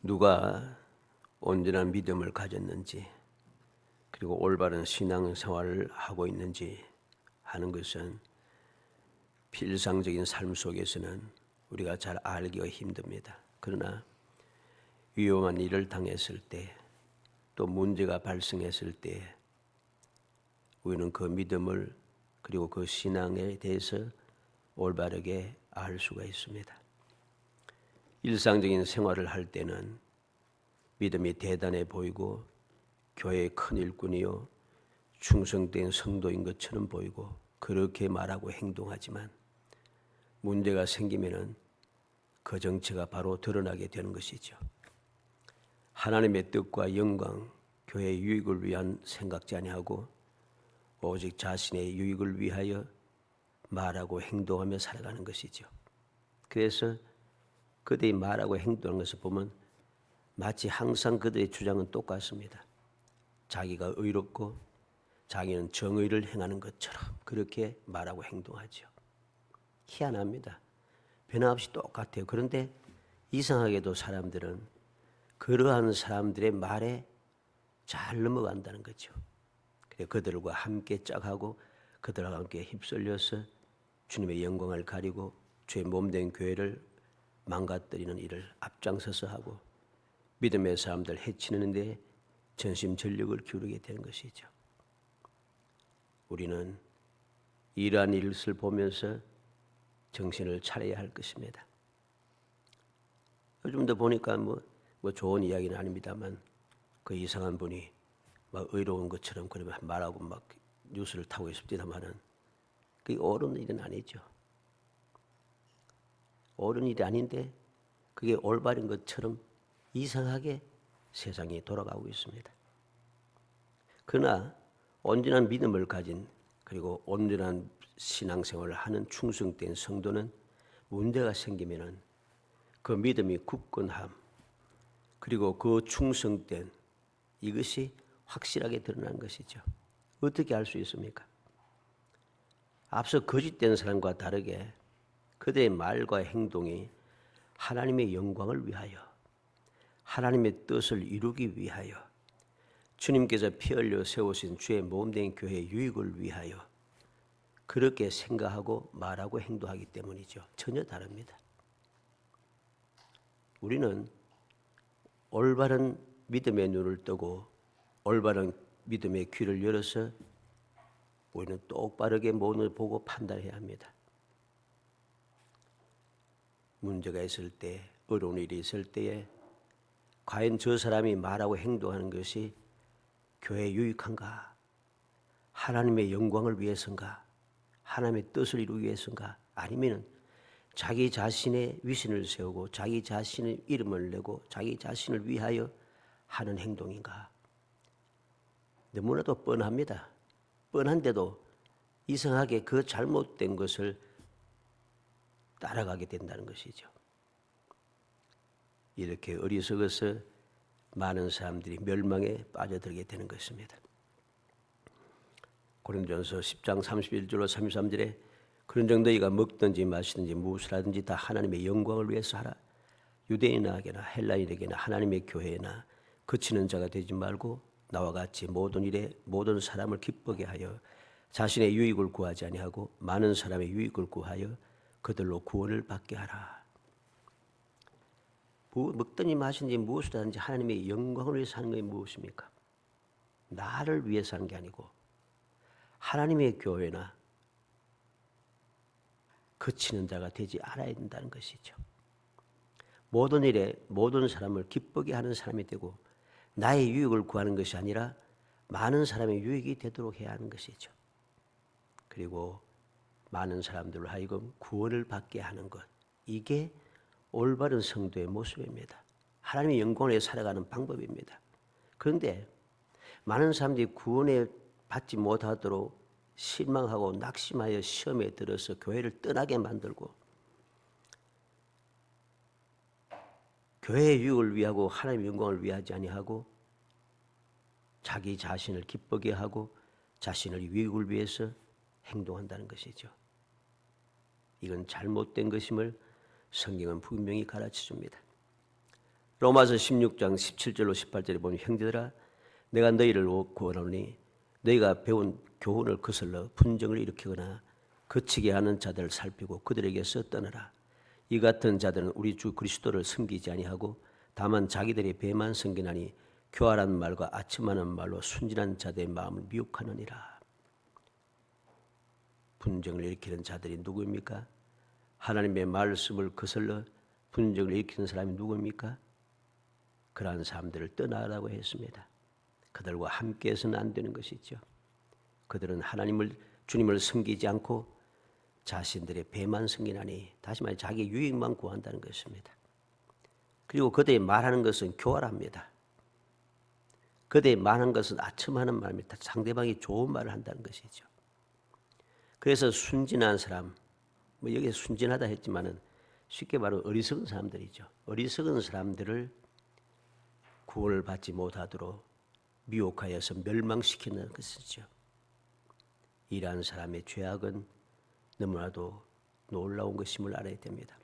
누가 온전한 믿음을 가졌는지 그리고 올바른 신앙생활을 하고 있는지 하는 것은 일상적인 삶 속에서는 우리가 잘 알기가 힘듭니다. 그러나 위험한 일을 당했을 때, 또 문제가 발생했을 때 우리는 그 믿음을 그리고 그 신앙에 대해서 올바르게 알 수가 있습니다. 일상적인 생활을 할 때는 믿음이 대단해 보이고 교회의 큰 일꾼이요 충성된 성도인 것처럼 보이고 그렇게 말하고 행동하지만 문제가 생기면은 그 정체가 바로 드러나게 되는 것이죠. 하나님의 뜻과 영광, 교회의 유익을 위한 생각지 아니하고 오직 자신의 유익을 위하여 말하고 행동하며 살아가는 것이죠. 그래서 그들이 말하고 행동하는 것을 보면 마치 항상 그들의 주장은 똑같습니다. 자기가 의롭고 자기는 정의를 행하는 것처럼 그렇게 말하고 행동하죠. 희한합니다. 변함없이 똑같아요. 그런데 이상하게도 사람들은 그러한 사람들의 말에 잘 넘어간다는 거죠. 그래서 그들과 함께 짝하고 그들과 함께 휩쓸려서 주님의 영광을 가리고 주의 몸된 교회를 망가뜨리는 일을 앞장서서 하고 믿음의 사람들 해치는 데 전심전력을 기울이게 되는 것이죠. 우리는 이러한 일을 보면서 정신을 차려야 할 것입니다. 요즘도 보니까 뭐 좋은 이야기는 아닙니다만 그 이상한 분이 막 의로운 것처럼 그러면 말하고 막 뉴스를 타고 있습니다만은 그게 옳은 일은 아니죠. 옳은 일이 아닌데 그게 올바른 것처럼 이상하게 세상이 돌아가고 있습니다. 그러나 온전한 믿음을 가진 그리고 온전한 신앙생활을 하는 충성된 성도는 문제가 생기면은 그 믿음이 굳건함 그리고 그 충성된 이것이 확실하게 드러나는 것이죠. 어떻게 알 수 있습니까? 앞서 거짓된 사람과 다르게 그들의 말과 행동이 하나님의 영광을 위하여 하나님의 뜻을 이루기 위하여 주님께서 피 흘려 세우신 주의 몸된 교회의 유익을 위하여 그렇게 생각하고 말하고 행동하기 때문이죠. 전혀 다릅니다. 우리는 올바른 믿음의 눈을 뜨고 올바른 믿음의 귀를 열어서 우리는 똑바르게 모든 걸 보고 판단해야 합니다. 문제가 있을 때, 어려운 일이 있을 때에 과연 저 사람이 말하고 행동하는 것이 교회에 유익한가? 하나님의 영광을 위해서인가? 하나님의 뜻을 이루기 위해서인가? 아니면 자기 자신의 위신을 세우고 자기 자신의 이름을 내고 자기 자신을 위하여 하는 행동인가? 너무나도 뻔합니다. 뻔한데도 이상하게 그 잘못된 것을 따라가게 된다는 것이죠. 이렇게 어리석어서 많은 사람들이 멸망에 빠져들게 되는 것입니다. 고린도전서 10장 31절로 33절에 그런 정도이가 먹든지 마시든지 무엇을 하든지 다 하나님의 영광을 위해서 하라. 유대인에게나 헬라인에게나 하나님의 교회나 그치는 자가 되지 말고 나와 같이 모든 일에 모든 사람을 기쁘게 하여 자신의 유익을 구하지 아니하고 많은 사람의 유익을 구하여 그들로 구원을 받게 하라. 먹든지 마시든지 무엇을 하든지 하나님의 영광을 위해서 하는 것이 무엇입니까? 나를 위해서 하는 게 아니고 하나님의 교회나 그치는 자가 되지 않아야 된다는 것이죠. 모든 일에 모든 사람을 기쁘게 하는 사람이 되고 나의 유익을 구하는 것이 아니라 많은 사람의 유익이 되도록 해야 하는 것이죠. 그리고 많은 사람들로 하여금 구원을 받게 하는 것, 이게 올바른 성도의 모습입니다. 하나님의 영광을 위해 살아가는 방법입니다. 그런데 많은 사람들이 구원에 받지 못하도록 실망하고 낙심하여 시험에 들어서 교회를 떠나게 만들고 교회의 유익을 위하고 하나님의 영광을 위하지 아니하고 자기 자신을 기쁘게 하고 자신의 유익을 위해서 행동한다는 것이죠. 이건 잘못된 것임을 성경은 분명히 가르쳐줍니다. 로마서 16장 17절로 18절에 보면 형제들아 내가 너희를 구원하노니 너희가 배운 교훈을 거슬러 분쟁을 일으키거나 거치게 하는 자들을 살피고 그들에게서 떠나라. 이 같은 자들은 우리 주 그리스도를 섬기지 아니하고 다만 자기들의 배만 섬기나니 교활한 말과 아첨하는 말로 순진한 자들의 마음을 미혹하느니라. 분쟁을 일으키는 자들이 누구입니까? 하나님의 말씀을 거슬러 분쟁을 일으키는 사람이 누구입니까? 그러한 사람들을 떠나라고 했습니다. 그들과 함께해서는 안 되는 것이죠. 그들은 주님을 섬기지 않고 자신들의 배만 섬기나니 다시 말해 자기 유익만 구한다는 것입니다. 그리고 그들이 말하는 것은 교활합니다. 그들이 말하는 것은 아첨하는 말입니다. 상대방이 좋은 말을 한다는 것이죠. 그래서 순진한 사람, 여기에 순진하다 했지만은 쉽게 말하면 어리석은 사람들이죠. 어리석은 사람들을 구원을 받지 못하도록 미혹하여서 멸망시키는 것이죠. 이러한 사람의 죄악은 너무나도 놀라운 것임을 알아야 됩니다.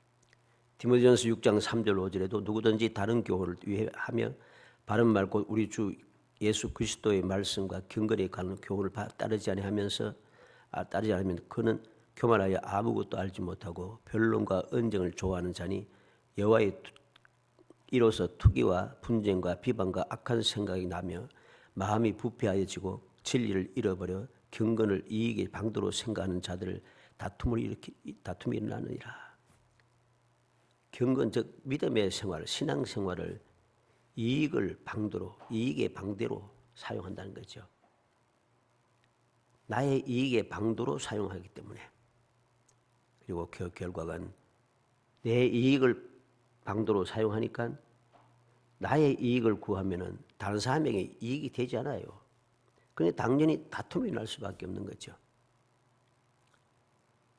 디모데전서 6장 3절 5절에도 누구든지 다른 교훈을 위해 하며 바른 말 곧 우리 주 예수 그리스도의 말씀과 경건에 관한 교훈을 따르지 않으면 그는 교만하여 아무것도 알지 못하고 변론과 언쟁을 좋아하는 자니 여호와의 이로써 투기와 분쟁과 비방과 악한 생각이 나며 마음이 부패하여지고 진리를 잃어버려 경건을 이익의 방도로 생각하는 자들을 다툼이 일어나느니라. 경건 즉 믿음의 생활, 신앙 생활을 이익의 방대로 사용한다는 거죠. 나의 이익의 방도로 사용하기 때문에. 그리고 그 결과는 내 이익을 방도로 사용하니까 나의 이익을 구하면은 다른 사람에게 이익이 되지 않아요. 그런데 당연히 다툼이 날 수밖에 없는 거죠.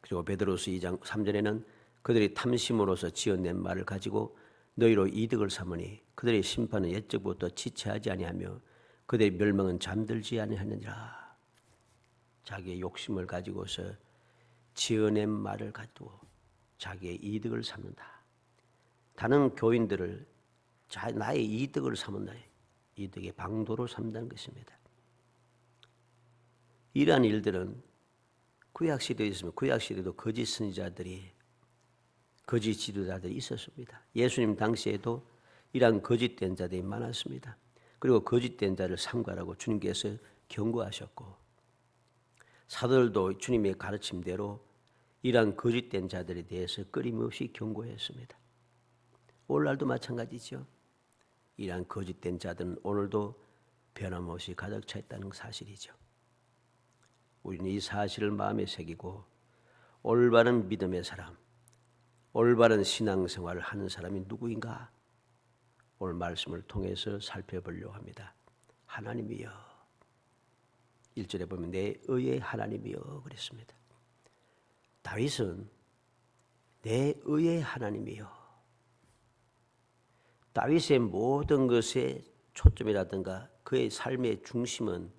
그리고 베드로서 2장 3절에는 그들이 탐심으로서 지어낸 말을 가지고 너희로 이득을 삼으니 그들의 심판은 옛적부터 지체하지 아니하며 그들의 멸망은 잠들지 아니하느니라. 자기의 욕심을 가지고서 지어낸 말을 가지고 자기의 이득을 삼는다. 다른 교인들을 나의 이득을 삼는다. 이득의 방도로 삼는다는 것입니다. 이러한 일들은 구약시대에 있으면 구약시대에도 거짓 선지자들이 거짓 지도자들이 있었습니다. 예수님 당시에도 이러한 거짓된 자들이 많았습니다. 그리고 거짓된 자를 삼가라고 주님께서 경고하셨고 사도들도 주님의 가르침대로 이러한 거짓된 자들에 대해서 끊임없이 경고했습니다. 오늘날도 마찬가지죠. 이러한 거짓된 자들은 오늘도 변함없이 가득 차 있다는 사실이죠. 우리는 이 사실을 마음에 새기고 올바른 믿음의 사람, 올바른 신앙생활을 하는 사람이 누구인가? 오늘 말씀을 통해서 살펴보려고 합니다. 하나님이여. 1절에 보면 내 의의 하나님이여 그랬습니다. 다윗은 내 의의 하나님이여. 다윗의 모든 것의 초점이라든가 그의 삶의 중심은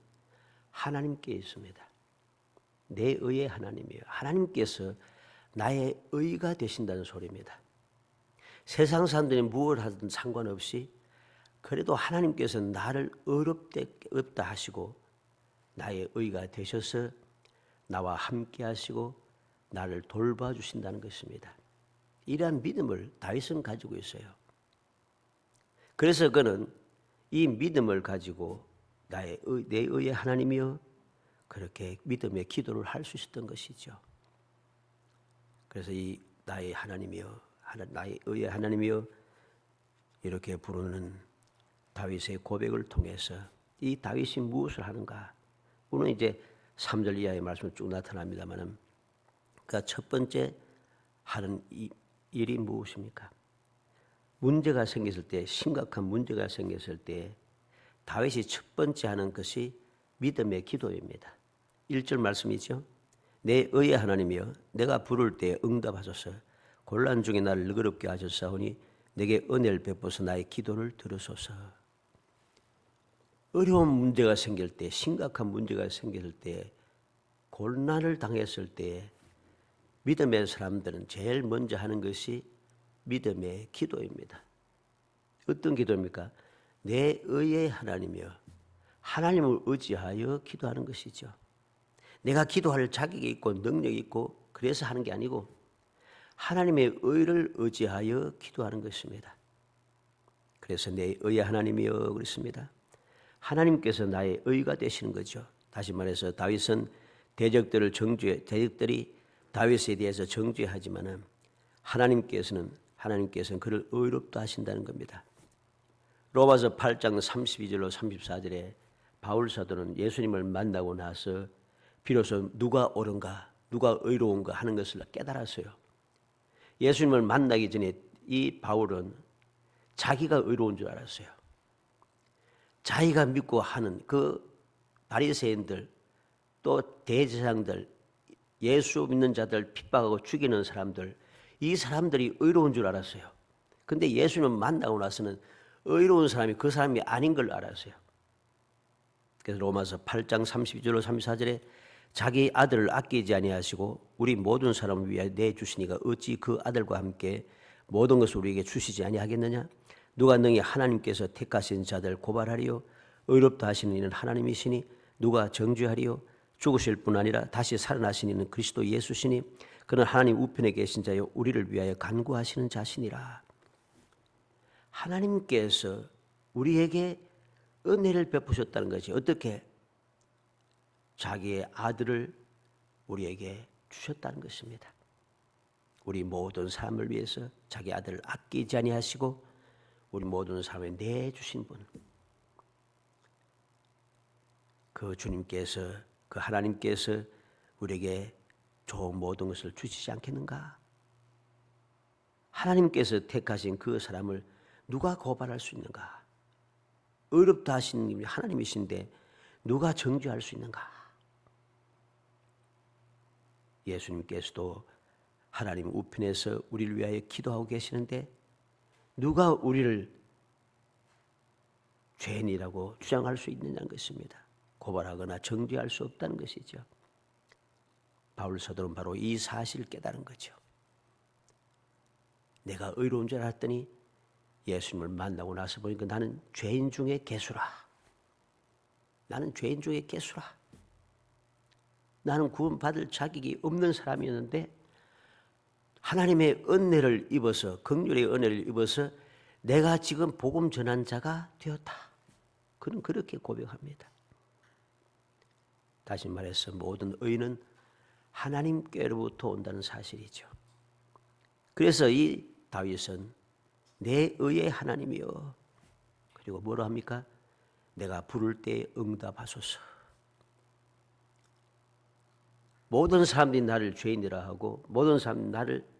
하나님께 있습니다. 내 의의 하나님이에요. 하나님께서 나의 의가 되신다는 소리입니다. 세상 사람들이 무엇을 하든 상관없이 그래도 하나님께서 나를 어렵다 하시고 나의 의가 되셔서 나와 함께 하시고 나를 돌봐주신다는 것입니다. 이러한 믿음을 다윗은 가지고 있어요. 그래서 그는 이 믿음을 가지고 내 의의 하나님이여 그렇게 믿음의 기도를 할 수 있었던 것이죠. 그래서 이 나의 하나님이여, 나의 의의 하나님이여 이렇게 부르는 다윗의 고백을 통해서 이 다윗이 무엇을 하는가? 오늘 이제 3절 이하의 말씀이 쭉 나타납니다만은 그 첫 번째 하는 일이 무엇입니까? 문제가 생겼을 때, 심각한 문제가 생겼을 때 다윗이 첫 번째 하는 것이 믿음의 기도입니다. 1절 말씀이죠. 내 의의 하나님이여 내가 부를 때 응답하소서. 곤란 중에 나를 너그럽게 하셨사오니 내게 은혜를 베푸서 나의 기도를 들으소서. 어려운 문제가 생길 때, 심각한 문제가 생겼을 때, 곤란을 당했을 때 믿음의 사람들은 제일 먼저 하는 것이 믿음의 기도입니다. 어떤 기도입니까? 내 의의 하나님이여, 하나님을 의지하여 기도하는 것이죠. 내가 기도할 자격이 있고 능력이 있고 그래서 하는 게 아니고 하나님의 의를 의지하여 기도하는 것입니다. 그래서 내 의의 하나님이여 그랬습니다. 하나님께서 나의 의가 되시는 거죠. 다시 말해서 다윗은 대적들이 다윗에 대해서 정죄하지만은 하나님께서는 그를 의롭다 하신다는 겁니다. 로마서 8장 32절로 34절에 바울 사도는 예수님을 만나고 나서 비로소 누가 옳은가, 누가 의로운가 하는 것을 깨달았어요. 예수님을 만나기 전에 이 바울은 자기가 의로운 줄 알았어요. 자기가 믿고 하는 그 바리새인들 또 대제사장들, 예수 믿는 자들 핍박하고 죽이는 사람들, 이 사람들이 의로운 줄 알았어요. 근데 예수님을 만나고 나서는 의로운 사람이 그 사람이 아닌 걸 알았어요. 그래서 로마서 8장 32절로 34절에 자기 아들을 아끼지 아니하시고 우리 모든 사람을 위하여 내주시니가 어찌 그 아들과 함께 모든 것을 우리에게 주시지 아니하겠느냐? 누가 능히 하나님께서 택하신 자들 고발하리요? 의롭다 하시는 이는 하나님이시니 누가 정죄하리요? 죽으실 뿐 아니라 다시 살아나신 이는 그리스도 예수시니 그는 하나님 우편에 계신 자요 우리를 위하여 간구하시는 자시니라. 하나님께서 우리에게 은혜를 베푸셨다는 것이 어떻게? 자기의 아들을 우리에게 주셨다는 것입니다. 우리 모든 사람을 위해서 자기 아들을 아끼지 아니하시고 우리 모든 사람에 내주신 분, 그 주님께서, 그 하나님께서 우리에게 좋은 모든 것을 주시지 않겠는가? 하나님께서 택하신 그 사람을 누가 고발할 수 있는가? 의롭다 하시는 분이 하나님이신데 누가 정죄할 수 있는가? 예수님께서도 하나님 우편에서 우리를 위하여 기도하고 계시는데 누가 우리를 죄인이라고 주장할 수 있느냐는 것입니다. 고발하거나 정죄할 수 없다는 것이죠. 바울 사도는 바로 이 사실을 깨달은 거죠. 내가 의로운 줄 알았더니 예수님을 만나고 나서 보니까 나는 죄인 중에 개수라. 나는 죄인 중에 개수라. 나는 구원받을 자격이 없는 사람이었는데 하나님의 은혜를 입어서, 긍휼의 은혜를 입어서 내가 지금 복음 전한 자가 되었다. 그는 그렇게 고백합니다. 다시 말해서 모든 의는 하나님께로부터 온다는 사실이죠. 그래서 이 다윗은 내 의의 하나님이여. 그리고 뭐라 합니까? 내가 부를 때 응답하소서. 모든 사람들이 나를 죄인이라 하고 모든 사람들이 나를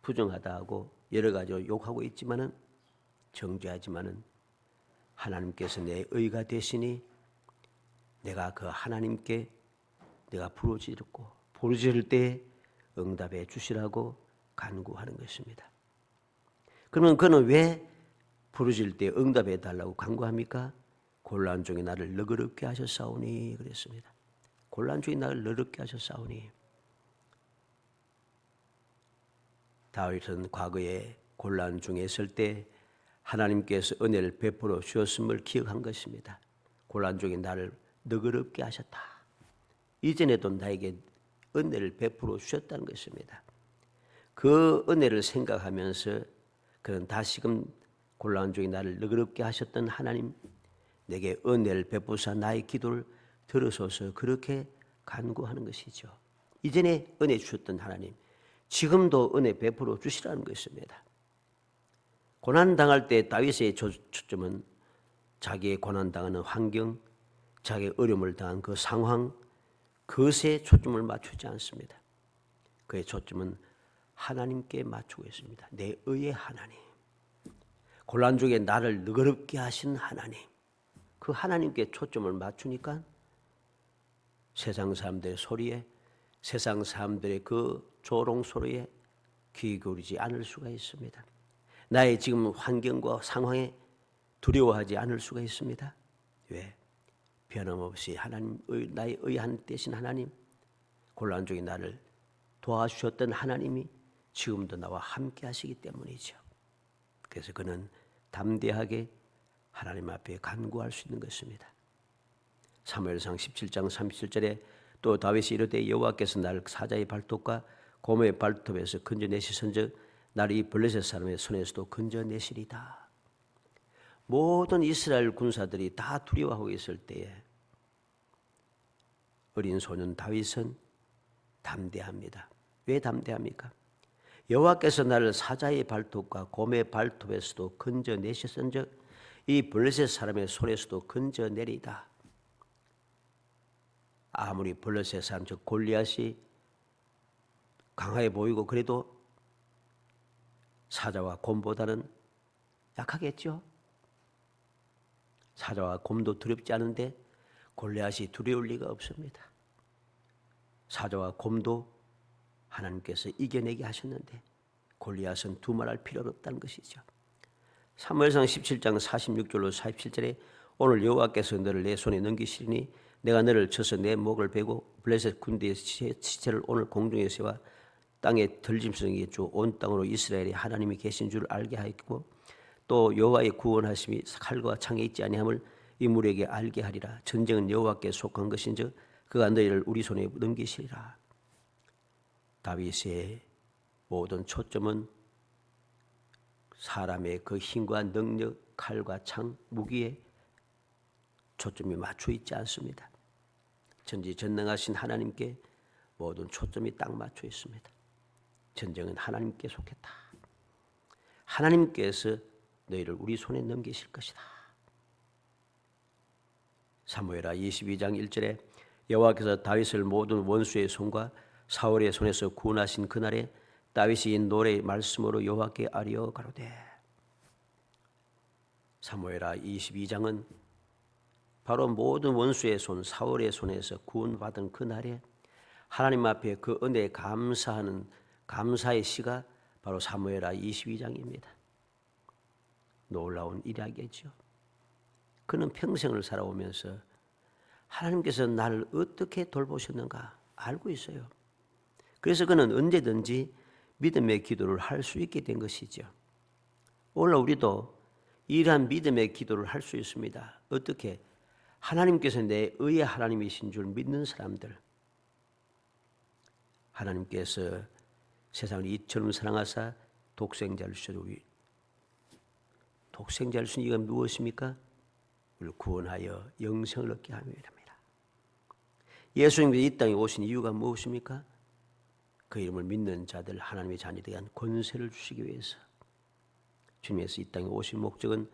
부정하다 하고 여러 가지로 욕하고 있지만은 정죄하지만은 하나님께서 내 의가 되시니 내가 그 하나님께 내가 부르짖을 때 응답해 주시라고 간구하는 것입니다. 그러면 그는 왜 부르짖을 때 응답해 달라고 간구합니까? 곤란 중에 나를 너그럽게 하셨사오니 그랬습니다. 곤란 중에 나를 너그럽게 하셨사오니. 다윗은 과거에 곤란 중에 있을 때 하나님께서 은혜를 베풀어 주었음을 기억한 것입니다. 곤란 중에 나를 너그럽게 하셨다. 이전에도 나에게 은혜를 베풀어 주셨다는 것입니다. 그 은혜를 생각하면서 그는 다시금 곤란 중에 나를 너그럽게 하셨던 하나님, 내게 은혜를 베푸사 나의 기도를 들으소서 그렇게 간구하는 것이죠. 이전에 은혜 주셨던 하나님, 지금도 은혜 베풀어 주시라는 것입니다. 고난당할 때 다윗의 초점은 자기의 고난당하는 환경, 자기의 어려움을 당한 그 상황, 그것에 초점을 맞추지 않습니다. 그의 초점은 하나님께 맞추고 있습니다. 내 의의 하나님, 곤란 중에 나를 너그럽게 하신 하나님, 그 하나님께 초점을 맞추니까 세상 사람들의 소리에, 세상 사람들의 그 조롱 소리에 귀 기울이지 않을 수가 있습니다. 나의 지금 환경과 상황에 두려워하지 않을 수가 있습니다. 왜? 변함없이 하나님, 나의 의한 대신 하나님, 곤란 중에 나를 도와주셨던 하나님이 지금도 나와 함께 하시기 때문이죠. 그래서 그는 담대하게 하나님 앞에 간구할 수 있는 것입니다. 사무엘상 17장 37절에 또 다윗이 이르되 여호와께서 나를 사자의 발톱과 곰의 발톱에서 건져내시선즉 나를 이 블레셋 사람의 손에서도 건져내시리다. 모든 이스라엘 군사들이 다 두려워하고 있을 때에 어린 소년 다윗은 담대합니다. 왜 담대합니까? 여호와께서 나를 사자의 발톱과 곰의 발톱에서도 건져내셨은즉 이 블레셋 사람의 손에서도 건져내리다. 아무리 블레셋 사람 즉 골리앗이 강하게 보이고 그래도 사자와 곰보다는 약하겠죠. 사자와 곰도 두렵지 않은데 골리앗이 두려울 리가 없습니다. 사자와 곰도 하나님께서 이겨내게 하셨는데 골리앗은 두말할 필요가 없다는 것이죠. 사무엘상 17장 46절로 47절에 오늘 여호와께서 너를 내 손에 넘기시리니 내가 너를 쳐서 내 목을 베고 블레셋 군대의 시체를 오늘 공중에 세워 땅에 들짐승에게 주 온 땅으로 이스라엘의 하나님이 계신 줄 알게 하였고 또 여호와의 구원하심이 칼과 창에 있지 아니함을 이물에게 알게 하리라. 전쟁은 여호와께 속한 것인즉 그가 너희를 우리 손에 넘기시리라. 다윗의 모든 초점은 사람의 그 힘과 능력, 칼과 창, 무기에 초점이 맞춰 있지 않습니다. 전지전능하신 하나님께 모든 초점이 딱 맞춰 있습니다. 전쟁은 하나님께 속했다. 하나님께서 너희를 우리 손에 넘기실 것이다. 사무엘하 22장 1절에 여호와께서 다윗을 모든 원수의 손과 사울의 손에서 구원하신 그날에 다윗이 이 노래의 말씀으로 여호와께 아뢰어 가로되. 사무엘하 22장은 바로 모든 원수의 손, 사울의 손에서 구원받은 그날에 하나님 앞에 그 은혜에 감사하는 감사의 시가 바로 사무엘하 22장입니다. 놀라운 이야기죠. 그는 평생을 살아오면서 하나님께서 나를 어떻게 돌보셨는가 알고 있어요. 그래서 그는 언제든지 믿음의 기도를 할 수 있게 된 것이죠. 오늘 우리도 이러한 믿음의 기도를 할 수 있습니다. 어떻게? 하나님께서 내 의의 하나님이신 줄 믿는 사람들. 하나님께서 세상을 이처럼 사랑하사 독생자를 주셔도 독생자를 주신 이가 무엇입니까? 우리를 구원하여 영생을 얻게 함이랍니다. 예수님이 이 땅에 오신 이유가 무엇입니까? 그 이름을 믿는 자들 하나님의 자녀들에 대한 권세를 주시기 위해서. 주님께서 이 땅에 오신 목적은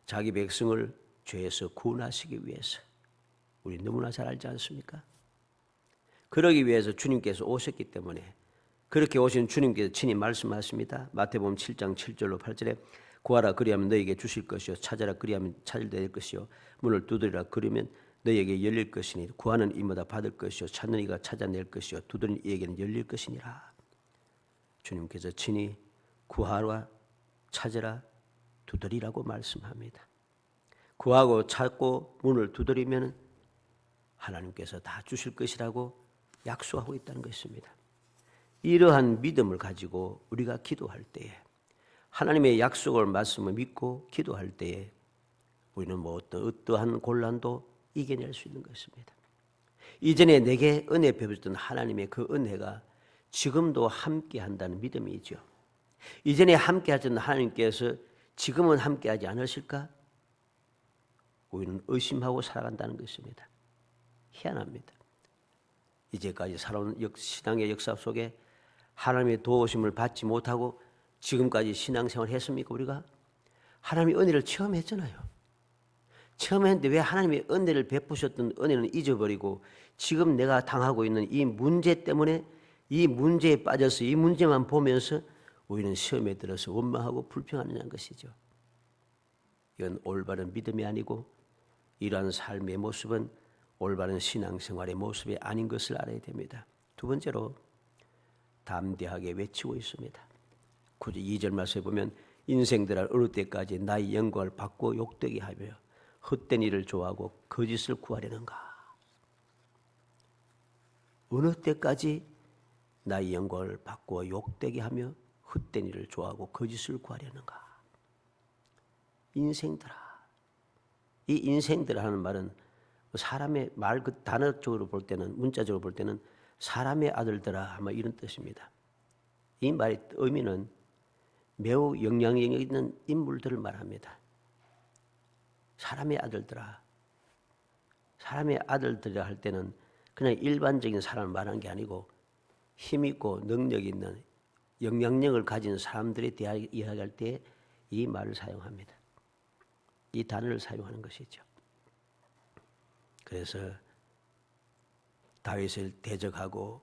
자기 백성을 죄에서 구원하시기 위해서. 우리 너무나 잘 알지 않습니까? 그러기 위해서 주님께서 오셨기 때문에 그렇게 오신 주님께서 친히 말씀하십니다. 마태복음 7장 7절로 8절에 구하라 그리하면 너에게 주실 것이요 찾아라 그리하면 찾을 될 것이요 문을 두드리라 그러면 너에게 열릴 것이니 구하는 이마다 받을 것이요 찾는 이가 찾아낼 것이요 두드리는 이에게는 열릴 것이니라. 주님께서 친히 구하라 찾으라 두드리라고 말씀합니다. 구하고 찾고 문을 두드리면 하나님께서 다 주실 것이라고 약속하고 있다는 것입니다. 이러한 믿음을 가지고 우리가 기도할 때에 하나님의 약속을 말씀을 믿고 기도할 때에 우리는 어떠한 곤란도 이겨낼 수 있는 것입니다. 이전에 내게 은혜 베푸셨던 하나님의 그 은혜가 지금도 함께 한다는 믿음이죠. 이전에 함께 하셨던 하나님께서 지금은 함께 하지 않으실까? 우리는 의심하고 살아간다는 것입니다. 희한합니다. 이제까지 살아온 신앙의 역사 속에 하나님의 도우심을 받지 못하고 지금까지 신앙생활을 했습니까? 우리가 하나님의 은혜를 체험했잖아요. 체험했는데 왜 하나님의 은혜를 베푸셨던 은혜는 잊어버리고 지금 내가 당하고 있는 이 문제 때문에 이 문제에 빠져서 이 문제만 보면서 우리는 시험에 들어서 원망하고 불평하는 것이죠. 이건 올바른 믿음이 아니고 이러한 삶의 모습은 올바른 신앙생활의 모습이 아닌 것을 알아야 됩니다. 두 번째로 담대하게 외치고 있습니다. 2절 말씀에 보면 인생들아 어느 때까지 나의 영광을 받고 욕되게 하며 헛된 일을 좋아하고 거짓을 구하려는가. 어느 때까지 나의 영광을 받고 욕되게 하며 헛된 일을 좋아하고 거짓을 구하려는가. 인생들아. 이 인생들아 하는 말은 사람의 말 그 단어적으로 볼 때는, 문자적으로 볼 때는 사람의 아들들아 아마 이런 뜻입니다. 이 말의 의미는 매우 영향력 있는 인물들을 말합니다. 사람의 아들들아. 사람의 아들들이라 할 때는 그냥 일반적인 사람을 말하는 게 아니고 힘있고 능력 있는 영향력을 가진 사람들에 대하여 이야기할 때 이 말을 사용합니다. 이 단어를 사용하는 것이죠. 그래서 다윗을 대적하고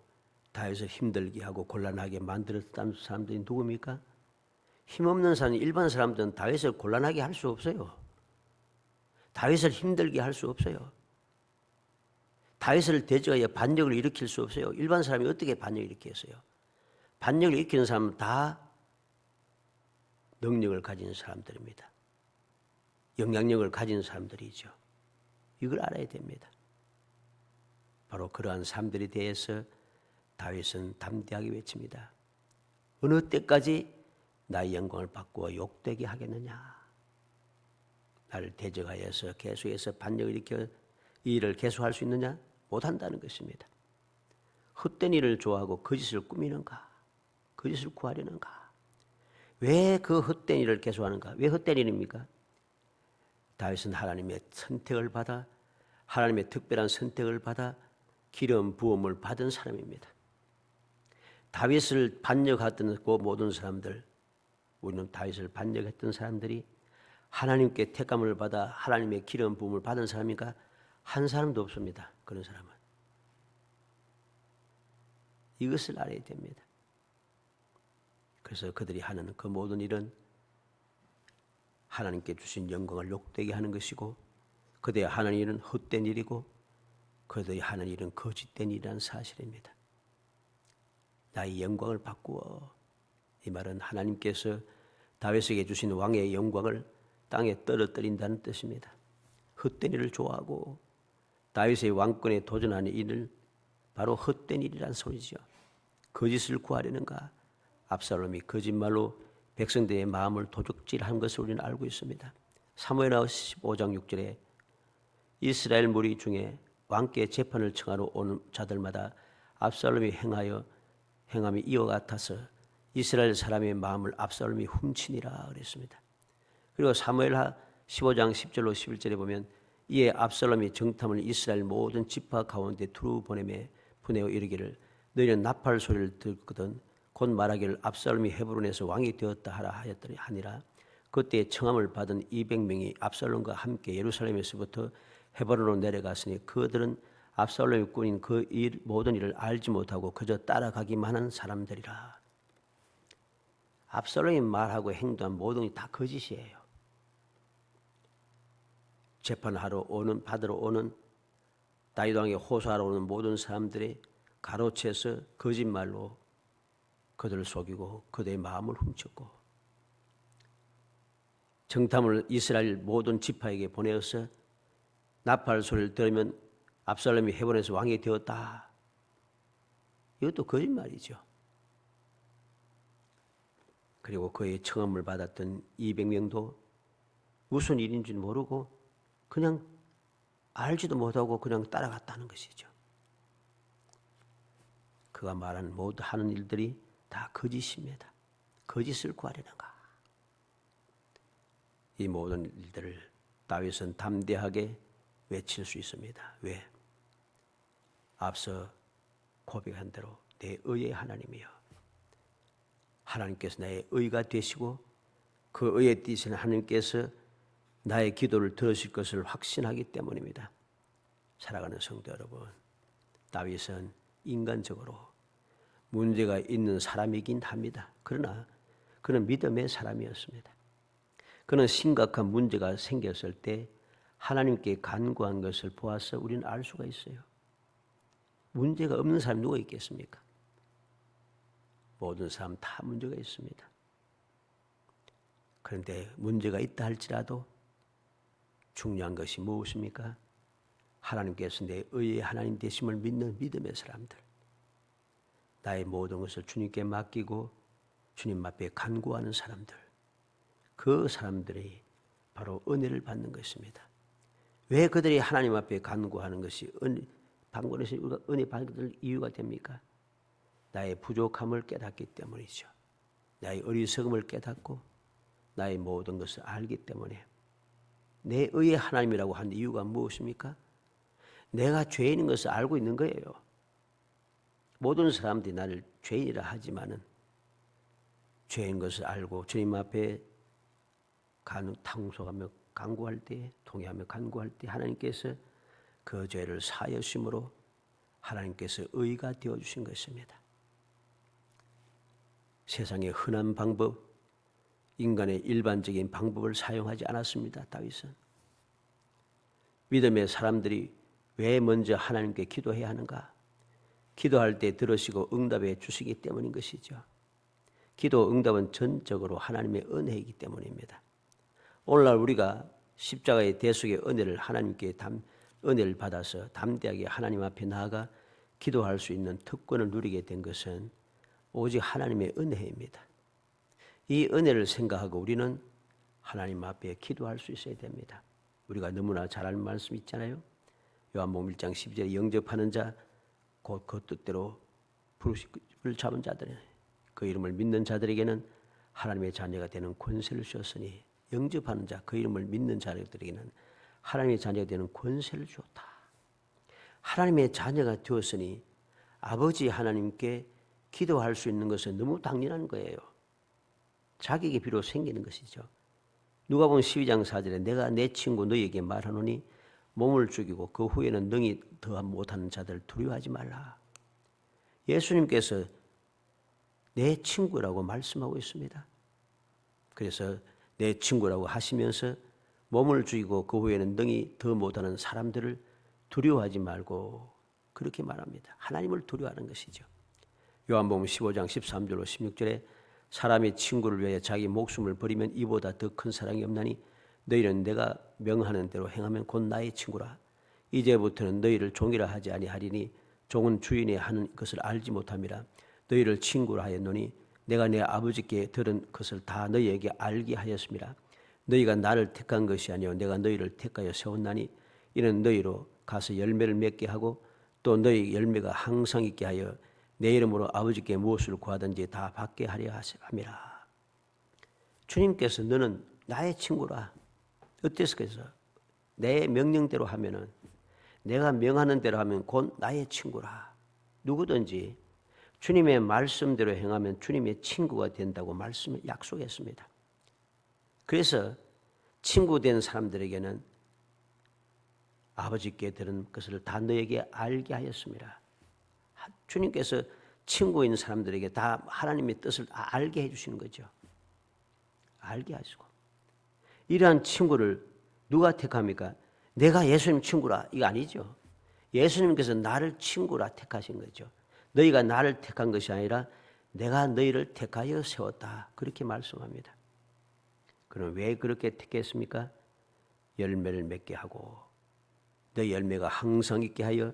다윗을 힘들게 하고 곤란하게 만들었던 사람들이 누굽니까? 힘없는 사람, 일반 사람들은 다윗을 곤란하게 할 수 없어요. 다윗을 힘들게 할 수 없어요. 다윗을 대적하여 반역을 일으킬 수 없어요. 일반 사람이 어떻게 반역을 일으켰어요? 반역을 일으키는 사람은 다 능력을 가진 사람들입니다. 영향력을 가진 사람들이죠. 이걸 알아야 됩니다. 바로 그러한 사람들에 대해서 다윗은 담대하게 외칩니다. 어느 때까지 나의 영광을 바꾸어 욕되게 하겠느냐? 나를 대적하여서 계속해서 반역을 일으켜 이 일을 계속할 수 있느냐? 못한다는 것입니다. 헛된 일을 좋아하고 거짓을 꾸미는가? 거짓을 구하려는가? 왜 그 헛된 일을 계속하는가? 왜 헛된 일입니까? 다윗은 하나님의 선택을 받아 하나님의 특별한 선택을 받아 기름 부음을 받은 사람입니다. 다윗을 반역했던 그 모든 사람들, 우리는 다윗을 반역했던 사람들이 하나님께 택감을 받아 하나님의 기름 부음을 받은 사람이니까 한 사람도 없습니다. 그런 사람은. 이것을 알아야 됩니다. 그래서 그들이 하는 그 모든 일은 하나님께 주신 영광을 욕되게 하는 것이고 그들이 하는 일은 헛된 일이고 그들이 하는 일은 거짓된 일이라는 사실입니다. 나의 영광을 바꾸어. 이 말은 하나님께서 다윗에게 주신 왕의 영광을 땅에 떨어뜨린다는 뜻입니다. 헛된 일을 좋아하고 다윗의 왕권에 도전하는 일을 바로 헛된 일이란 소리죠. 거짓을 구하려는가? 압살롬이 거짓말로 백성들의 마음을 도적질한 것을 우리는 알고 있습니다. 사무엘하 15장 6절에 이스라엘 무리 중에 왕께 재판을 청하러 오는 자들마다 압살롬이 행함이 이와 같아서 이스라엘 사람의 마음을 압살롬이 훔치니라 그랬습니다. 그리고 사무엘하 15장 10절로 11절에 보면 이에 압살롬이 정탐을 이스라엘 모든 지파 가운데 두루 보내매 분하여 이르기를 너희는 나팔 소리를 듣거든 곧 말하기를 압살롬이 헤브론에서 왕이 되었다 하라 하였더니 하니라. 그때 청함을 받은 200명이 압살롬과 함께 예루살렘에서부터 헤브론으로 내려갔으니 그들은 압살롬이 꾸민 그 모든 일을 알지 못하고 그저 따라가기만 하는 사람들이라. 압살롬이 말하고 행동한 모든 게 다 거짓이에요. 재판하러 오는 받으러 오는 다윗 왕에 호소하러 오는 모든 사람들이 가로채서 거짓말로 그들을 속이고 그들의 마음을 훔쳤고 정탐을 이스라엘 모든 지파에게 보내어서 나팔 소리를 들으면 압살롬이 헤브론에서 왕이 되었다. 이것도 거짓말이죠. 그리고 그의 청함을 받았던 200명도 무슨 일인지 모르고 그냥 알지도 못하고 그냥 따라갔다는 것이죠. 그가 말하는 모두 하는 일들이 다 거짓입니다. 거짓을 구하려는가? 이 모든 일들을 다윗은 담대하게 외칠 수 있습니다. 왜? 앞서 고백한 대로 내 의의 하나님이여. 하나님께서 나의 의가 되시고 그 의에 뛰신 하나님께서 나의 기도를 들으실 것을 확신하기 때문입니다. 사랑하는 성도 여러분, 다윗은 인간적으로 문제가 있는 사람이긴 합니다. 그러나 그는 믿음의 사람이었습니다. 그는 심각한 문제가 생겼을 때 하나님께 간구한 것을 보아서 우리는 알 수가 있어요. 문제가 없는 사람이 누가 있겠습니까? 모든 사람 다 문제가 있습니다. 그런데 문제가 있다 할지라도 중요한 것이 무엇입니까? 하나님께서 내 의의 하나님 되심을 믿는 믿음의 사람들. 나의 모든 것을 주님께 맡기고 주님 앞에 간구하는 사람들. 그 사람들이 바로 은혜를 받는 것입니다. 왜 그들이 하나님 앞에 간구하는 것이 은혜 받을 이유가 됩니까? 나의 부족함을 깨닫기 때문이죠. 나의 어리석음을 깨닫고 나의 모든 것을 알기 때문에. 내 의의 하나님이라고 하는 이유가 무엇입니까? 내가 죄인인 것을 알고 있는 거예요. 모든 사람들이 나를 죄인이라 하지만은 죄인 것을 알고 주님 앞에 탕송하며 간구할 때, 통회하며 간구할 때 하나님께서 그 죄를 사하여 주심으로 하나님께서 의가 되어주신 것입니다. 세상의 흔한 방법, 인간의 일반적인 방법을 사용하지 않았습니다. 다윗은. 믿음의 사람들이 왜 먼저 하나님께 기도해야 하는가? 기도할 때 들으시고 응답해 주시기 때문인 것이죠. 기도 응답은 전적으로 하나님의 은혜이기 때문입니다. 오늘날 우리가 십자가의 대속의 은혜를 하나님께 은혜를 받아서 담대하게 하나님 앞에 나아가 기도할 수 있는 특권을 누리게 된 것은 오직 하나님의 은혜입니다. 이 은혜를 생각하고 우리는 하나님 앞에 기도할 수 있어야 됩니다. 우리가 너무나 잘 아는 말씀 있잖아요. 요한복음 1장 12절에 영접하는 자 곧 그 뜻대로 부르심을 잡은 자들은 그 이름을 믿는 자들에게는 하나님의 자녀가 되는 권세를 주었으니 영접하는 자 그 이름을 믿는 자들에게는 하나님의 자녀가 되는 권세를 주었다. 하나님의 자녀가 되었으니 아버지 하나님께 기도할 수 있는 것은 너무 당연한 거예요. 자격이 비로소 생기는 것이죠. 누가복음 12장 4절에 내가 내 친구 너희에게 말하노니 몸을 죽이고 그 후에는 능히 더 못하는 자들 두려워하지 말라. 예수님께서 내 친구라고 말씀하고 있습니다. 그래서 내 친구라고 하시면서 몸을 죽이고 그 후에는 능히 더 못하는 사람들을 두려워하지 말고 그렇게 말합니다. 하나님을 두려워하는 것이죠. 요한복음 15장 13절로 16절에 사람이 친구를 위하여 자기 목숨을 버리면 이보다 더 큰 사랑이 없나니 너희는 내가 명하는 대로 행하면 곧 나의 친구라. 이제부터는 너희를 종이라 하지 아니하리니 종은 주인이 하는 것을 알지 못함이라. 너희를 친구라 하였노니 내가 내 아버지께 들은 것을 다 너희에게 알게 하였습니다. 너희가 나를 택한 것이 아니요 내가 너희를 택하여 세웠나니 이는 너희로 가서 열매를 맺게 하고 또 너희 열매가 항상 있게 하여 내 이름으로 아버지께 무엇을 구하든지 다 받게 하려 함이라. 주님께서 너는 나의 친구라. 어때서 그래서 내 명령대로 하면은 내가 명하는 대로 하면 곧 나의 친구라. 누구든지 주님의 말씀대로 행하면 주님의 친구가 된다고 말씀을 약속했습니다. 그래서 친구 된 사람들에게는 아버지께 들은 것을 다 너에게 알게 하였습니다. 주님께서 친구인 사람들에게 다 하나님의 뜻을 알게 해주시는 거죠. 알게 하시고. 이러한 친구를 누가 택합니까? 내가 예수님 친구라 이거 아니죠. 예수님께서 나를 친구라 택하신 거죠. 너희가 나를 택한 것이 아니라 내가 너희를 택하여 세웠다. 그렇게 말씀합니다. 그럼 왜 그렇게 택했습니까? 열매를 맺게 하고 너희 열매가 항상 있게 하여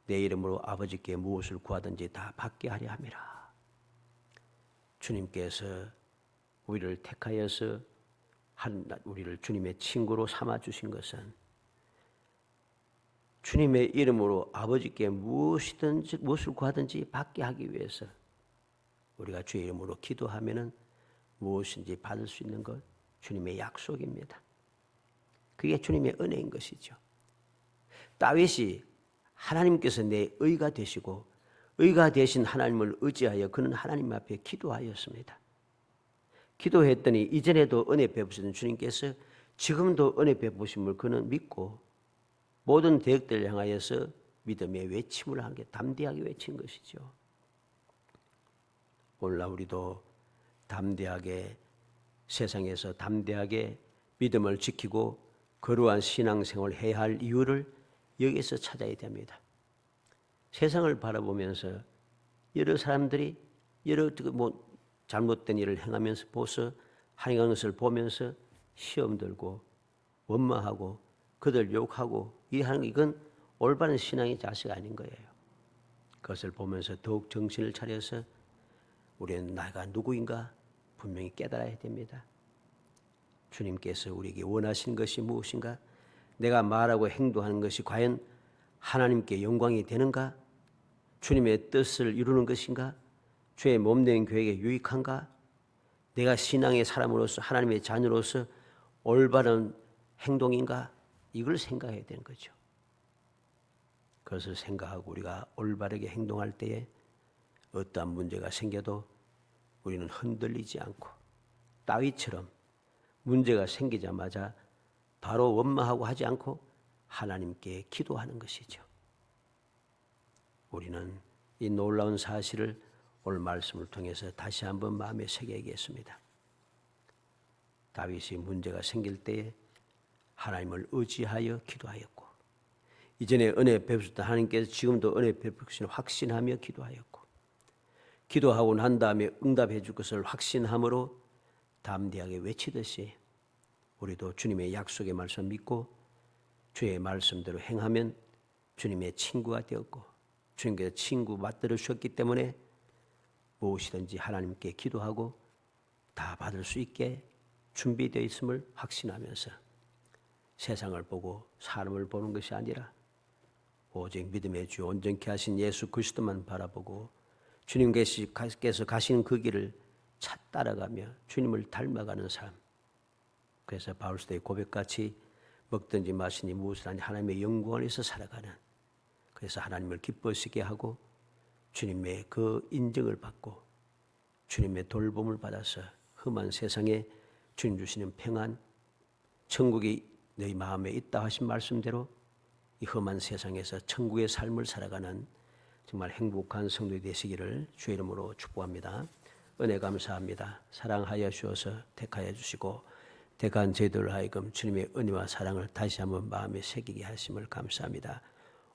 내 이름으로 아버지께 무엇을 구하든지 다 받게 하려 함이라. 주님께서 우리를 택하여서 우리를 주님의 친구로 삼아주신 것은 주님의 이름으로 아버지께 무엇을 구하든지 받게 하기 위해서 우리가 주의 이름으로 기도하면은 무엇인지 받을 수 있는 것 주님의 약속입니다. 그게 주님의 은혜인 것이죠. 다윗이 하나님께서 내 의가 되시고 의가 되신 하나님을 의지하여 그는 하나님 앞에 기도하였습니다. 기도했더니 이전에도 은혜 베푸신 주님께서 지금도 은혜 베푸심을 그는 믿고 모든 대역들을 향하여서 믿음의 외침을 한 게 담대하게 외친 것이죠. 오늘날 우리도 담대하게 세상에서 담대하게 믿음을 지키고 거룩한 신앙생활을 해야 할 이유를 여기서 찾아야 됩니다. 세상을 바라보면서 여러 사람들이 여러 잘못된 일을 행하면서 하는 것을 보면서 시험 들고 원망하고 그들 욕하고 이건 올바른 신앙의 자세가 아닌 거예요. 그것을 보면서 더욱 정신을 차려서 우리는 나가 누구인가 분명히 깨달아야 됩니다. 주님께서 우리에게 원하시는 것이 무엇인가? 내가 말하고 행동하는 것이 과연 하나님께 영광이 되는가? 주님의 뜻을 이루는 것인가? 주의 몸된 교회에게 유익한가? 내가 신앙의 사람으로서 하나님의 자녀로서 올바른 행동인가? 이걸 생각해야 되는 거죠. 그것을 생각하고 우리가 올바르게 행동할 때에 어떠한 문제가 생겨도 우리는 흔들리지 않고 다윗처럼 문제가 생기자마자 바로 원망하고 하지 않고 하나님께 기도하는 것이죠. 우리는 이 놀라운 사실을 오늘 말씀을 통해서 다시 한번 마음에 새겨야겠습니다. 다윗이 문제가 생길 때에 하나님을 의지하여 기도하였고 이전에 은혜 베푸셨던 하나님께서 지금도 은혜 베푸시는 확신하며 기도하였고 기도하고 난 다음에 응답해 줄 것을 확신함으로 담대하게 외치듯이 우리도 주님의 약속의 말씀 믿고 주의 말씀대로 행하면 주님의 친구가 되었고 주님께서 친구 맞들어 주셨기 때문에 무엇이든지 하나님께 기도하고 다 받을 수 있게 준비되어 있음을 확신하면서 세상을 보고 사람을 보는 것이 아니라 오직 믿음의 주 온전케 하신 예수 그리스도만 바라보고 주님께서 가시는 그 길을 따라가며 주님을 닮아가는 삶. 그래서 바울스도의 고백같이 먹든지 마시니 무엇을 하니 하나님의 영광 안에서 살아가는, 그래서 하나님을 기뻐하시게 하고 주님의 그 인정을 받고 주님의 돌봄을 받아서 험한 세상에 주님 주시는 평안, 천국이 너희 마음에 있다 하신 말씀대로 이 험한 세상에서 천국의 삶을 살아가는 정말 행복한 성도이 되시기를 주의 이름으로 축복합니다. 은혜 감사합니다. 사랑하여 주셔서 택하여 주시고 택한 저희들 하여금 주님의 은혜와 사랑을 다시 한번 마음에 새기게 하심을 감사합니다.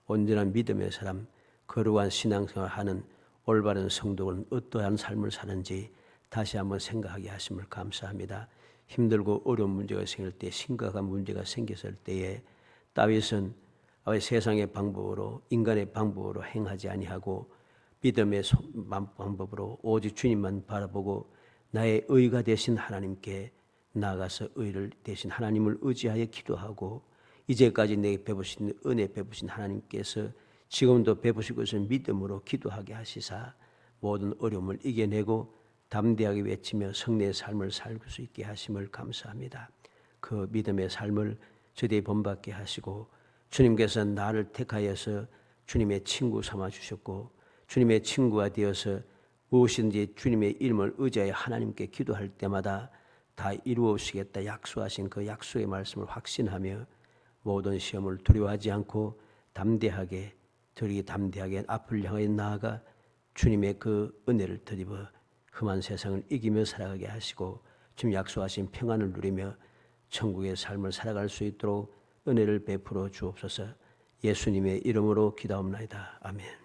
온전한 믿음의 사람, 거룩한 신앙생활을 하는 올바른 성도는 어떠한 삶을 사는지 다시 한번 생각하게 하심을 감사합니다. 힘들고 어려운 문제가 생길 때, 심각한 문제가 생겼을 때에 다윗은 세상의 방법으로, 인간의 방법으로 행하지 아니하고 믿음의 방법으로 오직 주님만 바라보고 나의 의가 되신 하나님께 나아가서 의를 대신 하나님을 의지하여 기도하고 이제까지 내게 베푸신 은혜 베푸신 하나님께서 지금도 베푸실 것을 믿음으로 기도하게 하시사 모든 어려움을 이겨내고 담대하게 외치며 성례의 삶을 살 수 있게 하심을 감사합니다. 그 믿음의 삶을 저희들이 본받게 하시고 주님께서 나를 택하여서 주님의 친구 삼아 주셨고 주님의 친구가 되어서 무엇인지 주님의 이름을 의지하여 하나님께 기도할 때마다 다 이루어지겠다 약속하신 그 약속의 말씀을 확신하며 모든 시험을 두려워하지 않고 담대하게 앞을 향하여 나아가 주님의 그 은혜를 드리며 험한 세상을 이기며 살아가게 하시고 주님 약속하신 평안을 누리며 천국의 삶을 살아갈 수 있도록 은혜를 베풀어 주옵소서. 예수님의 이름으로 기도합니다. 아멘.